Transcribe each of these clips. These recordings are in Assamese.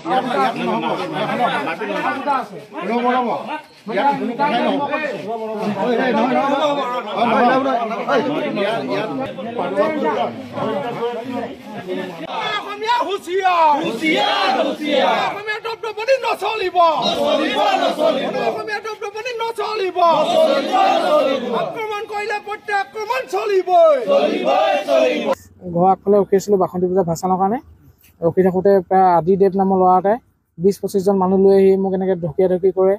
ঘৰ আগফালে ৰখি আছিলোঁ বাসন্তী পূজা ভাচানৰ কাৰণে। ৰখি থাকোঁতে প্ৰায় আদিদেৱ নামৰ ল'ৰা এটাই 20-25জন মানুহ লৈ আহি মোক এনেকৈ ঢকিয়াঢকি কৰে।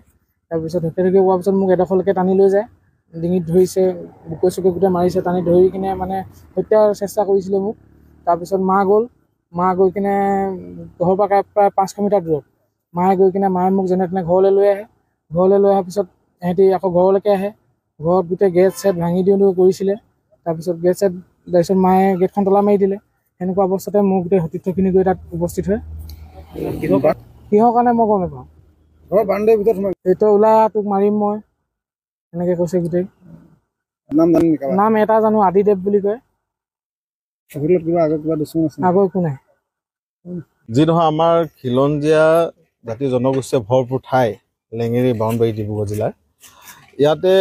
তাৰপিছত ঢকিয়াঢকি কৰাৰ পিছত মোক এডোখৰলৈকে টানি লৈ যায়, ডিঙিত ধৰিছে, বুকুৱে চুকুৱে গোটেই মাৰিছে, টানি ধৰি কিনে মানে হত্যাৰ চেষ্টা কৰিছিলে মোক। তাৰপিছত মা গৈ কিনে ঘৰৰ পৰা প্ৰায় 500 মিটাৰ দূৰত মায়ে গৈ কিনে মোক যেনে তেনে ঘৰলৈ লৈ আহে। ঘৰলৈ লৈ অহাৰ পিছত সিহঁতি আকৌ ঘৰলৈকে আহে। ঘৰত গোটেই গেট চেট ভাঙি দিওঁ কৰিছিলে। তাৰপিছত তাৰপিছত মায়ে গেটখন তলা মাৰি দিলে। সেনেকুৱা অৱস্থাতে মোৰ গোটেই সতীৰ্থখিনি গৈ তাত উপস্থিত হয়। কিহৰ কাৰণে মই গম নাপাওঁ। এইটো ওলাই তোক মাৰিম মই এনেকৈ কৈছে গোটেই। নাম এটা জানো, আদিদেৱ বুলি কয়। আগৰ একো নাই। যি নহয় আমাৰ খিলঞ্জীয়া জাতি জনগোষ্ঠীয় ভৰপূৰ ঠাই লেঙেৰী বাউণ্ডাৰী ডিব্ৰুগড় জিলাৰ। ইয়াতে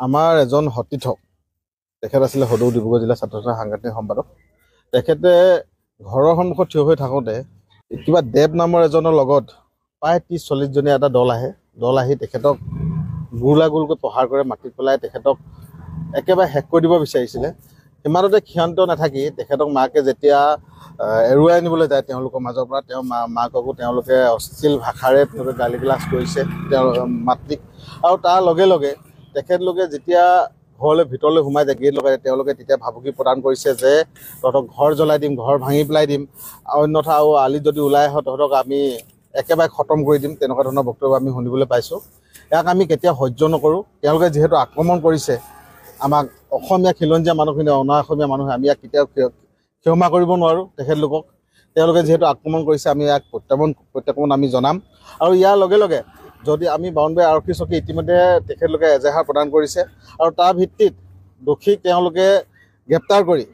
আমাৰ এজন সতীৰ্থক, তেখেত আছিলে সদৌ ডিব্ৰুগড় জিলা ছাত্ৰ সন্থাৰ সাংগঠনিক সম্পাদক। তেখেতে ঘৰৰ সন্মুখত থিয় হৈ থাকোঁতে কিবা দেৱ নামৰ এজনৰ লগত প্ৰায় 30-40 জনীয়া এটা দল আহি তেখেতক গোলাগোলকৈ প্ৰহাৰ কৰে, মাটিত পেলাই তেখেতক একেবাৰে শেষ কৰি দিব বিচাৰিছিলে। সিমানতে ক্ষান্ত নাথাকি তেখেতক মাকে যেতিয়া এৰুৱাই আনিবলৈ যায় তেওঁলোকৰ মাজৰ পৰা, মাককো তেওঁলোকে অশ্লীল ভাষাৰে গালি গালাজ কৰিছে তেওঁৰ মাতৃক। আৰু তাৰ লগে লগে তেখেতলোকে যেতিয়া ঘৰলৈ ভিতৰলৈ সোমাই যায়, গেট লগাই তেওঁলোকে তেতিয়া ভাবুকি প্ৰদান কৰিছে যে তহঁতক ঘৰ জ্বলাই দিম, ঘৰ ভাঙি পেলাই দিম, অন্যথা আৰু আলিত যদি ওলাই আহ তহঁতক আমি একেবাৰে খতম কৰি দিম, তেনেকুৱা ধৰণৰ বক্তব্য আমি শুনিবলৈ পাইছোঁ। ইয়াক আমি কেতিয়াও সহ্য নকৰোঁ। তেওঁলোকে যিহেতু আক্ৰমণ কৰিছে আমাক অসমীয়া খিলঞ্জীয়া মানুহখিনি, অনা অসমীয়া মানুহে, আমি ইয়াক কেতিয়াও ক্ষমা কৰিব নোৱাৰোঁ তেখেতলোকক। তেওঁলোকে যিহেতু আক্ৰমণ কৰিছে আমি ইয়াক প্ৰত্যাক্ৰমণ আমি জনাম। আৰু ইয়াৰ লগে লগে যদি আমি বাউণ্ডাৰী আৰক্ষী চকী ইতিমধ্যে তেখেতলোকে এজেহাৰ প্ৰদান কৰিছে আৰু তাৰ ভিত্তিত দোষীক তেওঁলোকে গ্ৰেপ্তাৰ কৰি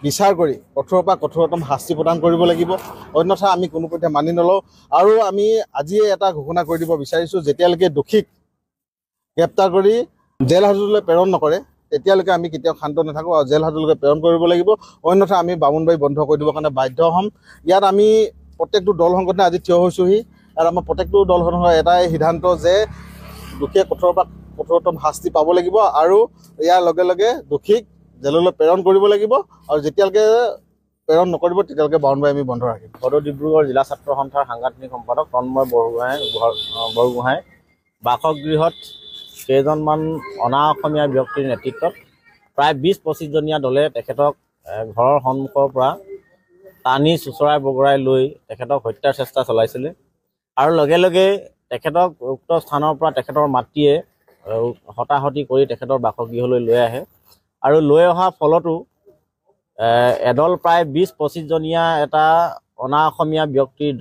বিচাৰ কৰি কঠোৰৰ পৰা কঠোৰতম শাস্তি প্ৰদান কৰিব লাগিব, অন্যথা আমি কোনোপধ্যে মানি নলওঁ। আৰু আমি আজিয়ে এটা ঘোষণা কৰি দিব বিচাৰিছোঁ, যেতিয়ালৈকে দোষীক গ্ৰেপ্তাৰ কৰি জেল হাজতলৈ প্ৰেৰণ নকৰে তেতিয়ালৈকে আমি কেতিয়াও শান্ত নাথাকোঁ আৰু জেল হাজতলৈকে প্ৰেৰণ কৰিব লাগিব, অন্যথা আমি বামুণবাৰী বন্ধ কৰি দিবৰ কাৰণে বাধ্য হ'ম। ইয়াত আমি প্ৰত্যেকটো দল সংগঠনে আজি থিয় হৈছোঁহি। আৰু আমাৰ প্ৰত্যেকটো দল সংগঠনৰ এটাই সিদ্ধান্ত যে দোষীয়ে কঠোৰৰ পৰা কঠোৰতম শাস্তি পাব লাগিব আৰু ইয়াৰ লগে লগে দোষীক জেললৈ প্ৰেৰণ কৰিব লাগিব। আৰু যেতিয়ালৈকে প্ৰেৰণ নকৰিব তেতিয়ালৈকে বাউণ্ডাৰী আমি বন্ধ ৰাখিম। সদৌ ডিব্ৰুগড় জিলা ছাত্ৰ সন্থাৰ সাংগঠনিক সম্পাদক তন্ময় বৰগোহাঁই বাসগৃহত কেইজনমান অনা অসমীয়া ব্যক্তিৰ নেতৃত্বত প্ৰায় 20-25 জনীয়া দলে তেখেতক ঘৰৰ সন্মুখৰ পৰা টানি চোচৰাই বগৰাই লৈ তেখেতক হত্যাৰ চেষ্টা চলাইছিলে। আৰু লগে লগে তেখেতক উক্ত স্থানৰ পৰা তেখেতৰ মাতৃয়ে হতাহতি কৰি তেখেতৰ বাসগৃহলৈ লৈ আহে। আৰু লৈ অহাৰ ফলতো এদল প্ৰায় 20-25 জনীয়া এটা অনা অসমীয়া ব্যক্তিৰ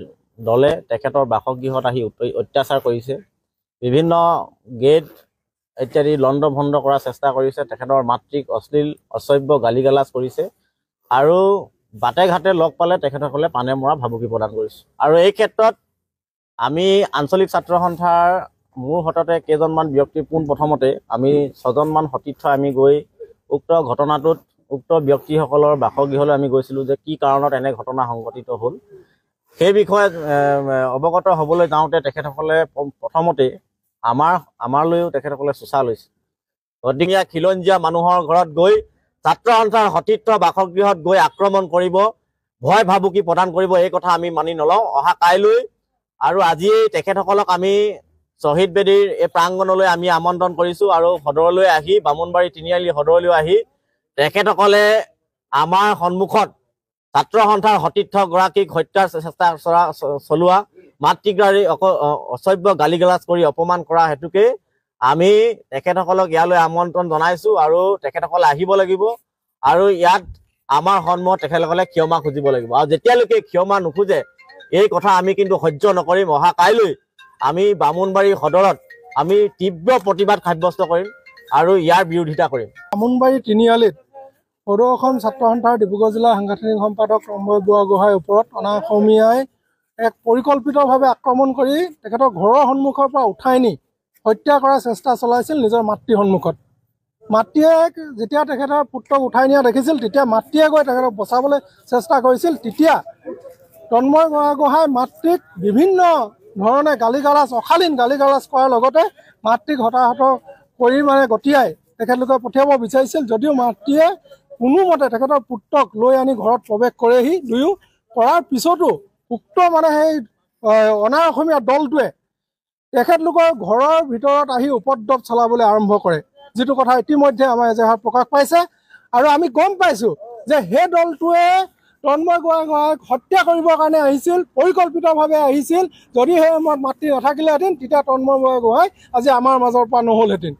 দলে তেখেতৰ বাসগৃহত আহি অত্যাচাৰ কৰিছে। বিভিন্ন গেট ইত্যাদি লণ্ড ভণ্ড কৰাৰ চেষ্টা কৰিছে, তেখেতৰ মাতৃক অশ্লীল অসভ্য গালি গালাজ কৰিছে আৰু বাটে ঘাটে লগ পালে তেখেতসকলে পানে মৰা ভাবুকি প্ৰদান কৰিছে। আৰু এই ক্ষেত্ৰত আমি আঞ্চলিক ছাত্ৰ সন্থাৰ মোৰ হততে কেইজনমান ব্যক্তি পোনপ্ৰথমতে আমি 6জনমান সতীৰ্থ আমি গৈ উক্ত ঘটনাটোত উক্ত ব্যক্তিসকলৰ বাসগৃহলৈ আমি গৈছিলোঁ যে কি কাৰণত এনে ঘটনা সংঘটিত হ'ল সেই বিষয়ে অৱগত হ'বলৈ যাওঁতে তেখেতসকলে প্ৰথমতে আমাৰলৈও তেখেতসকলে চোচা লৈছে। গতিকে খিলঞ্জীয়া মানুহৰ ঘৰত গৈ ছাত্ৰ সন্থাৰ সতীৰ্থ বাসগৃহত গৈ আক্ৰমণ কৰিব, ভয় ভাবুকি প্ৰদান কৰিব, এই কথা আমি মানি নলওঁ। অহা কাইলৈ আৰু আজিয়েই তেখেতসকলক আমি শ্বহীদ বেদীৰ এই প্ৰাংগণলৈ আমি আমন্ত্ৰণ কৰিছোঁ আৰু সদৰলৈ আহি বামুণবাৰী তিনিআলি সদৰলৈ আহি তেখেতসকলে আমাৰ সন্মুখত ছাত্ৰ সন্থাৰ সতীৰ্থগৰাকীক হত্যাৰ চেষ্টা চলোৱা, মাতৃগৰাকীক অসভ্য গালি গালাজ কৰি অপমান কৰা হেতুকে আমি তেখেতসকলক ইয়ালৈ আমন্ত্ৰণ জনাইছোঁ আৰু তেখেতসকলে আহিব লাগিব আৰু ইয়াত আমাৰ সন্মুখত তেখেতসকলে ক্ষমা খুজিব লাগিব। আৰু যেতিয়ালৈকে ক্ষমা নোখোজে এই কথা আমি কিন্তু সহ্য নকৰিম। অহা কাইলৈ আমি বামুণবাৰী সদৰত আমি তীব্ৰ প্ৰতিবাদ সাব্যস্ত কৰিম আৰু ইয়াৰ বিৰোধিতা কৰিম। বামুণবাৰী তিনিআলিত সদৌ অসম ছাত্ৰ সন্থাৰ ডিব্ৰুগড় জিলা সাংগঠনিক সম্পাদক তন্ময় বৰগোহাঁইৰ ওপৰত অনা অসমীয়াই এক পৰিকল্পিতভাৱে আক্ৰমণ কৰি তেখেতৰ ঘৰৰ সন্মুখৰ পৰা উঠাই নি হত্যা কৰাৰ চেষ্টা চলাইছিল নিজৰ মাতৃৰ সন্মুখত। মাতৃয়ে যেতিয়া তেখেতৰ পুত্ৰক উঠাই নিয়া দেখিছিল তেতিয়া মাতৃয়ে গৈ তেখেতক বচাবলৈ চেষ্টা কৰিছিল। তেতিয়া তন্ময় বুঢ়াগোহাঁই মাতৃক বিভিন্ন ধৰণে গালি গালাজ অশালীন গালি গালাজ কৰাৰ লগতে মাতৃক হতাহত কৰি গতিয়াই তেখেতলোকে পঠিয়াব বিচাৰিছিল। যদিও মাতৃয়ে কোনোমতে তেখেতৰ পুত্ৰক লৈ আনি ঘৰত প্ৰৱেশ কৰেহি দুয়ো। কৰাৰ পিছতো উক্ত সেই অনা অসমীয়া দলটোৱে তেখেতলোকৰ ঘৰৰ ভিতৰত আহি উপদ্ৰৱ চলাবলৈ আৰম্ভ কৰে, যিটো কথা ইতিমধ্যে আমাৰ এজেহাৰত প্ৰকাশ পাইছে। আৰু আমি গম পাইছোঁ যে সেই দলটোৱে তন্ময় বুঢ়াগোহাঁইক হত্যা কৰিবৰ কাৰণে আহিছিল, পৰিকল্পিতভাৱে আহিছিল। যদি সেই সময়ত মাতৃ নাথাকিলেহেঁতেন তেতিয়া তন্ময় বুঢ়াগোহাঁই আজি আমাৰ মাজৰ পৰা নহ'লহেঁতেন।